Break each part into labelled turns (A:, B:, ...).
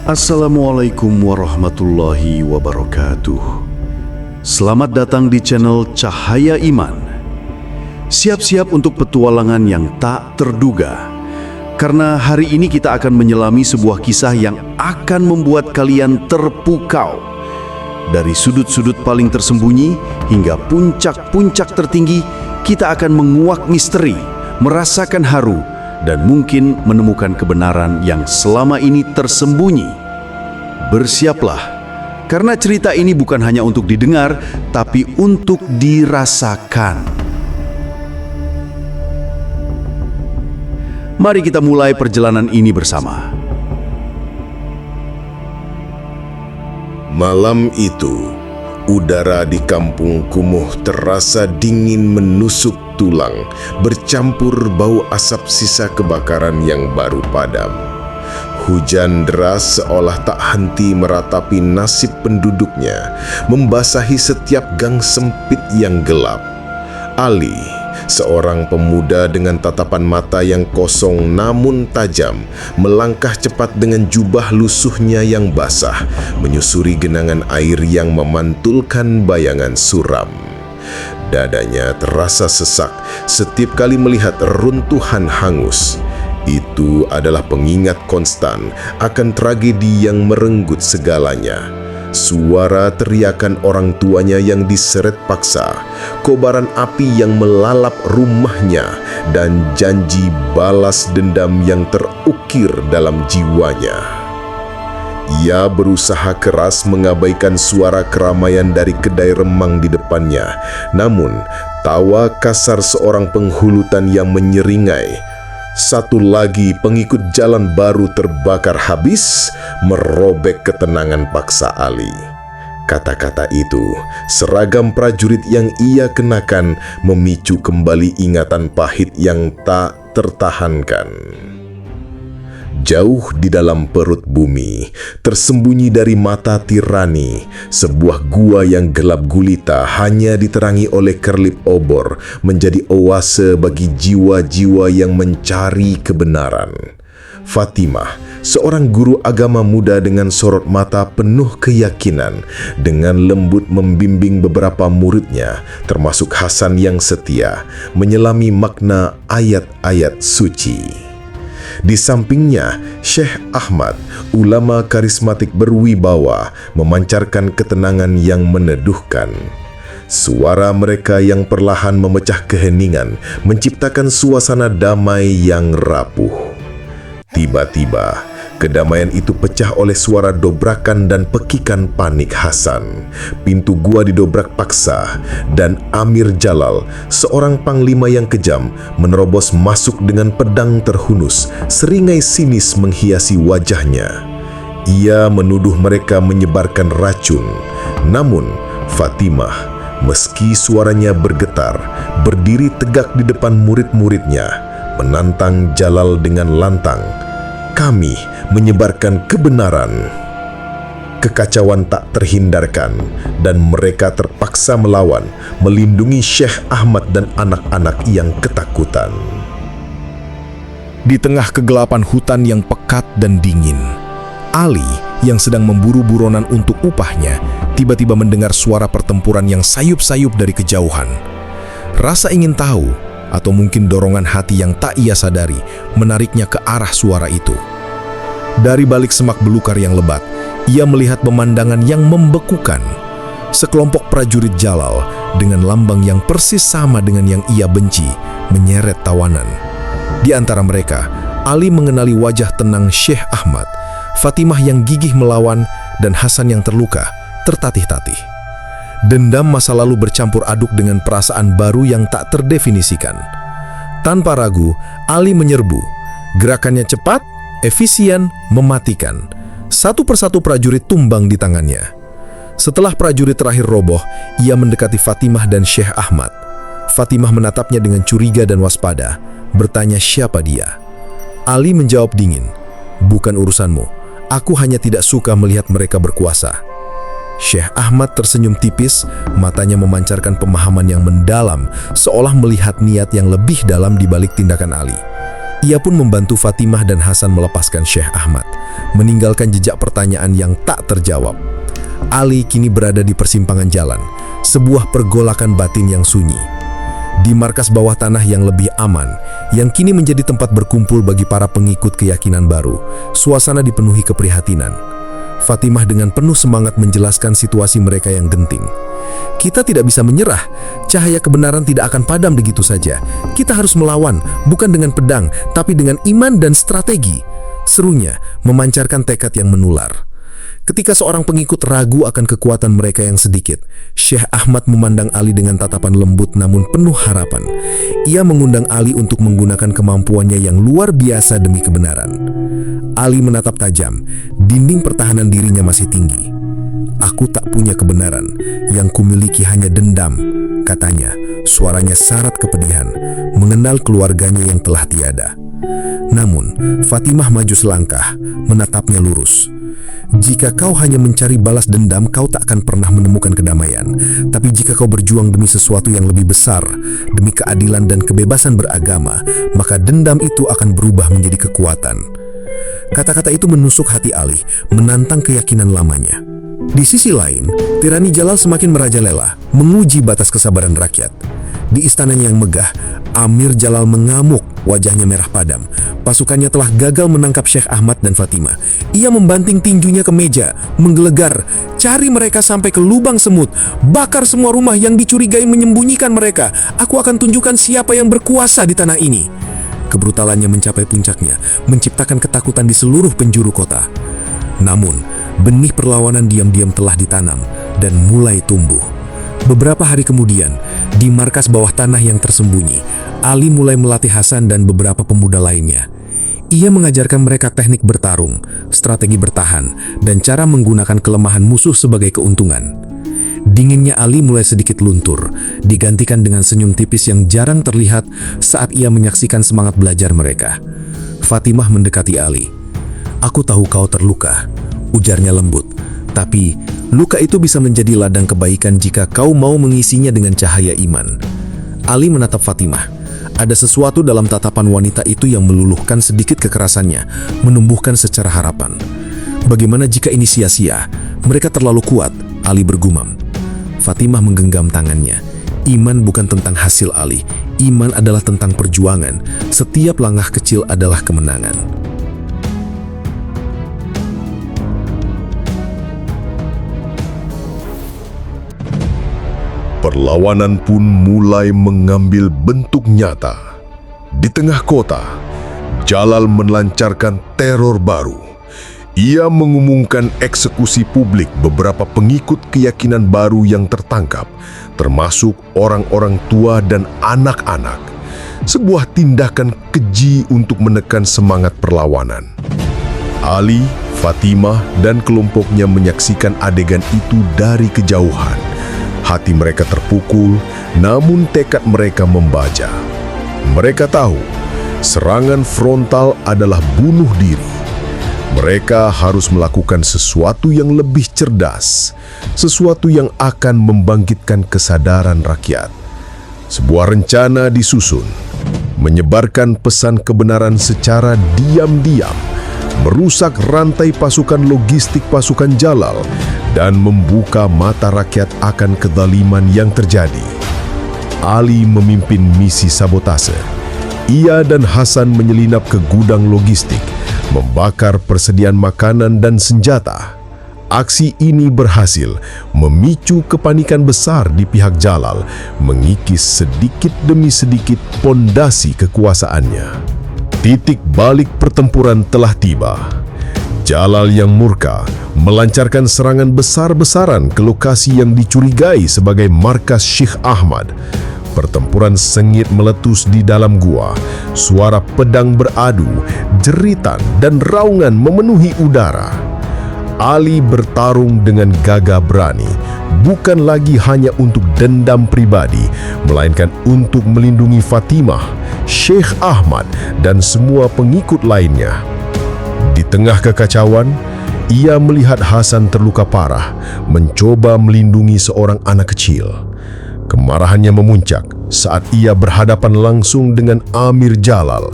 A: Assalamualaikum warahmatullahi wabarakatuh. Selamat datang di channel Cahaya Iman. Siap-siap untuk petualangan yang tak terduga. Karena hari ini kita akan menyelami sebuah kisah yang akan membuat kalian terpukau. Dari sudut-sudut paling tersembunyi hingga puncak-puncak tertinggi, kita akan menguak misteri, merasakan haru, dan mungkin menemukan kebenaran yang selama ini tersembunyi. Bersiaplah, karena cerita ini bukan hanya untuk didengar, tapi untuk dirasakan. Mari kita mulai perjalanan ini bersama.
B: Malam itu, udara di kampung kumuh terasa dingin menusuk tulang, bercampur bau asap sisa kebakaran yang baru padam. Hujan deras seolah tak henti meratapi nasib penduduknya, membasahi setiap gang sempit yang gelap. Ali, seorang pemuda dengan tatapan mata yang kosong namun tajam, melangkah cepat dengan jubah lusuhnya yang basah, menyusuri genangan air yang memantulkan bayangan suram. Dadanya terasa sesak setiap kali melihat runtuhan hangus. Itu adalah pengingat konstan akan tragedi yang merenggut segalanya. Suara teriakan orang tuanya yang diseret paksa, kobaran api yang melalap rumahnya, dan janji balas dendam yang terukir dalam jiwanya. Ia berusaha keras mengabaikan suara keramaian dari kedai remang di depannya. Namun, tawa kasar seorang penghulutan yang menyeringai, "Satu lagi pengikut jalan baru terbakar habis," merobek ketenangan paksa Ali. Kata-kata itu, seragam prajurit yang ia kenakan, memicu kembali ingatan pahit yang tak tertahankan. Jauh di dalam perut bumi, tersembunyi dari mata tirani, sebuah gua yang gelap gulita hanya diterangi oleh kerlip obor, menjadi oase bagi jiwa-jiwa yang mencari kebenaran. Fatimah, seorang guru agama muda dengan sorot mata penuh keyakinan, dengan lembut membimbing beberapa muridnya, termasuk Hasan yang setia, menyelami makna ayat-ayat suci. Di sampingnya, Syekh Ahmad, ulama karismatik berwibawa, memancarkan ketenangan yang meneduhkan. Suara mereka yang perlahan memecah keheningan, menciptakan suasana damai yang rapuh. Tiba-tiba, kedamaian itu pecah oleh suara dobrakan dan pekikan panik Hasan. Pintu gua didobrak paksa, dan Amir Jalal, seorang panglima yang kejam, menerobos masuk dengan pedang terhunus, seringai sinis menghiasi wajahnya. Ia menuduh mereka menyebarkan racun. Namun, Fatimah, meski suaranya bergetar, berdiri tegak di depan murid-muridnya, menantang Jalal dengan lantang, "Kami menyebarkan kebenaran." Kekacauan tak terhindarkan, dan mereka terpaksa melawan, melindungi Syekh Ahmad dan anak-anak yang ketakutan.
C: Di tengah kegelapan hutan yang pekat dan dingin, Ali yang sedang memburu buronan untuk upahnya, tiba-tiba mendengar suara pertempuran yang sayup-sayup dari kejauhan. Rasa ingin tahu, atau mungkin dorongan hati yang tak ia sadari, menariknya ke arah suara itu. Dari balik semak belukar yang lebat, ia melihat pemandangan yang membekukan. Sekelompok prajurit Jalal dengan lambang yang persis sama dengan yang ia benci, menyeret tawanan. Di antara mereka, Ali mengenali wajah tenang Syekh Ahmad, Fatimah yang gigih melawan, dan Hasan yang terluka, tertatih-tatih. Dendam masa lalu bercampur aduk dengan perasaan baru yang tak terdefinisikan. Tanpa ragu, Ali menyerbu. Gerakannya cepat, efisien, mematikan. Satu persatu prajurit tumbang di tangannya. Setelah prajurit terakhir roboh, ia mendekati Fatimah dan Syekh Ahmad. Fatimah menatapnya dengan curiga dan waspada, bertanya siapa dia. Ali menjawab dingin, "Bukan urusanmu. Aku hanya tidak suka melihat mereka berkuasa." Syekh Ahmad tersenyum tipis, matanya memancarkan pemahaman yang mendalam, seolah melihat niat yang lebih dalam di balik tindakan Ali. Ia pun membantu Fatimah dan Hasan melepaskan Syekh Ahmad, meninggalkan jejak pertanyaan yang tak terjawab. Ali kini berada di persimpangan jalan, sebuah pergolakan batin yang sunyi. Di markas bawah tanah yang lebih aman, yang kini menjadi tempat berkumpul bagi para pengikut keyakinan baru, suasana dipenuhi keprihatinan. Fatimah dengan penuh semangat menjelaskan situasi mereka yang genting. Kita tidak bisa menyerah, cahaya kebenaran tidak akan padam begitu saja. Kita harus melawan, bukan dengan pedang, tapi dengan iman dan strategi, serunya memancarkan tekad yang menular. Ketika seorang pengikut ragu akan kekuatan mereka yang sedikit, Syekh Ahmad memandang Ali dengan tatapan lembut namun penuh harapan. Ia mengundang Ali untuk menggunakan kemampuannya yang luar biasa demi kebenaran. Ali menatap tajam, dinding pertahanan dirinya masih tinggi. "Aku tak punya kebenaran, yang kumiliki hanya dendam," katanya, suaranya syarat kepedihan, mengenal keluarganya yang telah tiada. Namun, Fatimah maju selangkah, menatapnya lurus. "Jika kau hanya mencari balas dendam, kau tak akan pernah menemukan kedamaian. Tapi jika kau berjuang demi sesuatu yang lebih besar, demi keadilan dan kebebasan beragama, maka dendam itu akan berubah menjadi kekuatan." Kata-kata itu menusuk hati Ali, menantang keyakinan lamanya. Di sisi lain, tirani Jalal semakin merajalela, menguji batas kesabaran rakyat. Di istananya yang megah, Amir Jalal mengamuk, wajahnya merah padam. Pasukannya telah gagal menangkap Syekh Ahmad dan Fatimah. Ia membanting tinjunya ke meja, menggelegar. "Cari mereka sampai ke lubang semut, bakar semua rumah yang dicurigai menyembunyikan mereka. Aku akan tunjukkan siapa yang berkuasa di tanah ini." Kebrutalannya mencapai puncaknya, menciptakan ketakutan di seluruh penjuru kota. Namun, benih perlawanan diam-diam telah ditanam dan mulai tumbuh. Beberapa hari kemudian, di markas bawah tanah yang tersembunyi, Ali mulai melatih Hasan dan beberapa pemuda lainnya. Ia mengajarkan mereka teknik bertarung, strategi bertahan, dan cara menggunakan kelemahan musuh sebagai keuntungan. Dinginnya Ali mulai sedikit luntur, digantikan dengan senyum tipis yang jarang terlihat saat ia menyaksikan semangat belajar mereka. Fatimah mendekati Ali. "Aku tahu kau terluka," ujarnya lembut. "Tapi, luka itu bisa menjadi ladang kebaikan jika kau mau mengisinya dengan cahaya iman." Ali menatap Fatimah. Ada sesuatu dalam tatapan wanita itu yang meluluhkan sedikit kekerasannya, menumbuhkan secara harapan. "Bagaimana jika ini sia-sia? Mereka terlalu kuat," Ali bergumam. Fatimah menggenggam tangannya. Iman bukan tentang hasil Ali. Iman adalah tentang perjuangan. Setiap langkah kecil adalah kemenangan.
B: Perlawanan pun mulai mengambil bentuk nyata. Di tengah kota, Jalal melancarkan teror baru. Ia mengumumkan eksekusi publik beberapa pengikut keyakinan baru yang tertangkap, termasuk orang-orang tua dan anak-anak. Sebuah tindakan keji untuk menekan semangat perlawanan. Ali, Fatimah, dan kelompoknya menyaksikan adegan itu dari kejauhan. Hati mereka terpukul, namun tekad mereka membaja. Mereka tahu, serangan frontal adalah bunuh diri. Mereka harus melakukan sesuatu yang lebih cerdas, sesuatu yang akan membangkitkan kesadaran rakyat. Sebuah rencana disusun, menyebarkan pesan kebenaran secara diam-diam, merusak rantai pasukan logistik pasukan Jalal, dan membuka mata rakyat akan kezaliman yang terjadi. Ali memimpin misi sabotase. Ia dan Hasan menyelinap ke gudang logistik, membakar persediaan makanan dan senjata. Aksi ini berhasil memicu kepanikan besar di pihak Jalal, mengikis sedikit demi sedikit pondasi kekuasaannya. Titik balik pertempuran telah tiba. Jalal yang murka melancarkan serangan besar-besaran ke lokasi yang dicurigai sebagai markas Syekh Ahmad. Pertempuran sengit meletus di dalam gua. Suara pedang beradu, jeritan dan raungan memenuhi udara. Ali bertarung dengan gagah berani, bukan lagi hanya untuk dendam pribadi, melainkan untuk melindungi Fatimah, Syekh Ahmad, dan semua pengikut lainnya. Di tengah kekacauan, ia melihat Hasan terluka parah, mencoba melindungi seorang anak kecil. Kemarahannya memuncak saat ia berhadapan langsung dengan Amir Jalal.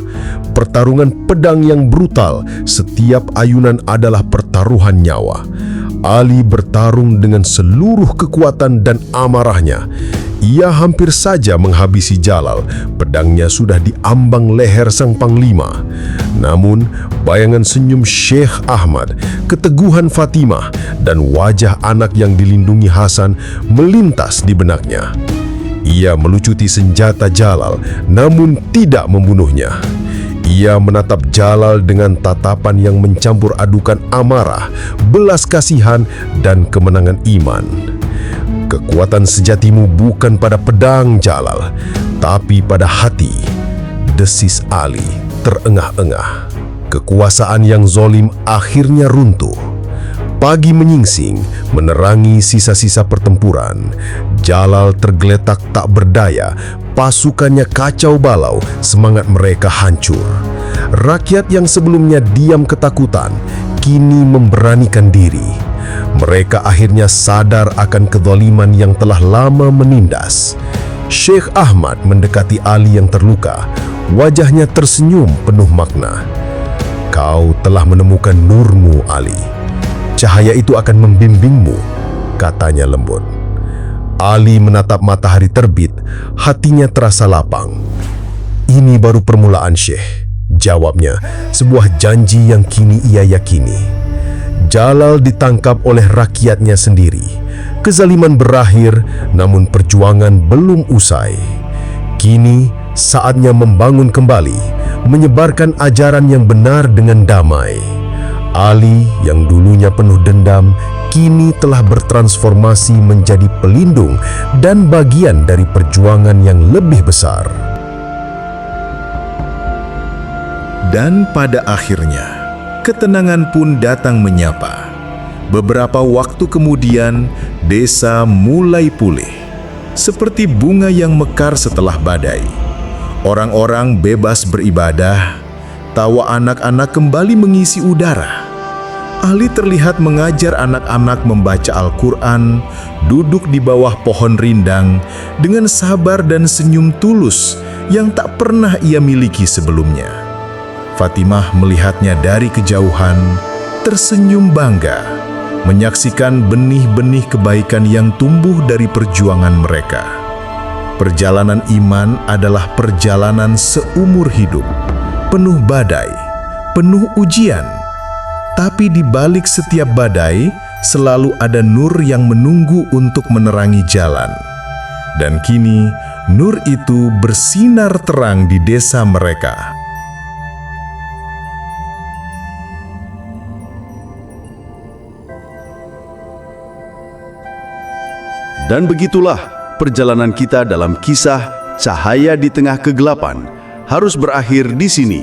B: Pertarungan pedang yang brutal, setiap ayunan adalah pertaruhan nyawa. Ali bertarung dengan seluruh kekuatan dan amarahnya. Ia hampir saja menghabisi Jalal. Pedangnya sudah diambang leher sang panglima. Namun, bayangan senyum Syekh Ahmad, keteguhan Fatimah, dan wajah anak yang dilindungi Hasan melintas di benaknya. Ia melucuti senjata Jalal, namun tidak membunuhnya. Ia menatap Jalal dengan tatapan yang mencampur adukan amarah, belas kasihan, dan kemenangan iman. Kekuatan sejatimu bukan pada pedang, Jalal, tapi pada hati. Desis Ali terengah-engah. Kekuasaan yang zolim akhirnya runtuh. Pagi menyingsing, menerangi sisa-sisa pertempuran. Jalal tergeletak tak berdaya, pasukannya kacau balau, semangat mereka hancur. Rakyat yang sebelumnya diam ketakutan, kini memberanikan diri. Mereka akhirnya sadar akan kezaliman yang telah lama menindas. Syekh Ahmad mendekati Ali yang terluka. Wajahnya tersenyum penuh makna. "Kau telah menemukan nurmu, Ali. Cahaya itu akan membimbingmu," katanya lembut. Ali menatap matahari terbit, hatinya terasa lapang. "Ini baru permulaan, Syekh," jawabnya, sebuah janji yang kini ia yakini. Jalal ditangkap oleh rakyatnya sendiri. Kezaliman berakhir, namun perjuangan belum usai. Kini saatnya membangun kembali, menyebarkan ajaran yang benar dengan damai. Ali yang dulunya penuh dendam, kini telah bertransformasi menjadi pelindung dan bagian dari perjuangan yang lebih besar.
D: Dan pada akhirnya, ketenangan pun datang menyapa. Beberapa waktu kemudian, desa mulai pulih. Seperti bunga yang mekar setelah badai. Orang-orang bebas beribadah, tawa anak-anak kembali mengisi udara. Ali terlihat mengajar anak-anak membaca Al-Quran, duduk di bawah pohon rindang, dengan sabar dan senyum tulus yang tak pernah ia miliki sebelumnya. Fatimah melihatnya dari kejauhan, tersenyum bangga, menyaksikan benih-benih kebaikan yang tumbuh dari perjuangan mereka. Perjalanan iman adalah perjalanan seumur hidup, penuh badai, penuh ujian. Tapi di balik setiap badai, selalu ada nur yang menunggu untuk menerangi jalan. Dan kini, nur itu bersinar terang di desa mereka.
A: Dan begitulah perjalanan kita dalam kisah Cahaya di Tengah Kegelapan harus berakhir di sini.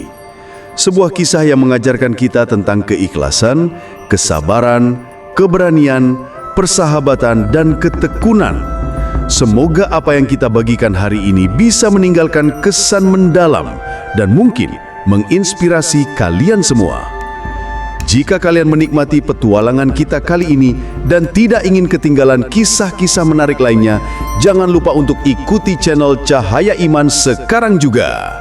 A: Sebuah kisah yang mengajarkan kita tentang keikhlasan, kesabaran, keberanian, persahabatan, dan ketekunan. Semoga apa yang kita bagikan hari ini bisa meninggalkan kesan mendalam dan mungkin menginspirasi kalian semua. Jika kalian menikmati petualangan kita kali ini dan tidak ingin ketinggalan kisah-kisah menarik lainnya, jangan lupa untuk ikuti channel Cahaya Iman sekarang juga.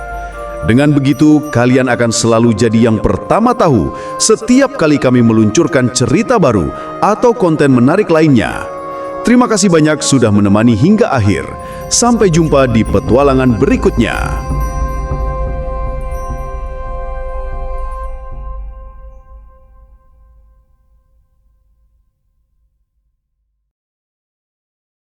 A: Dengan begitu, kalian akan selalu jadi yang pertama tahu setiap kali kami meluncurkan cerita baru atau konten menarik lainnya. Terima kasih banyak sudah menemani hingga akhir. Sampai jumpa di petualangan berikutnya.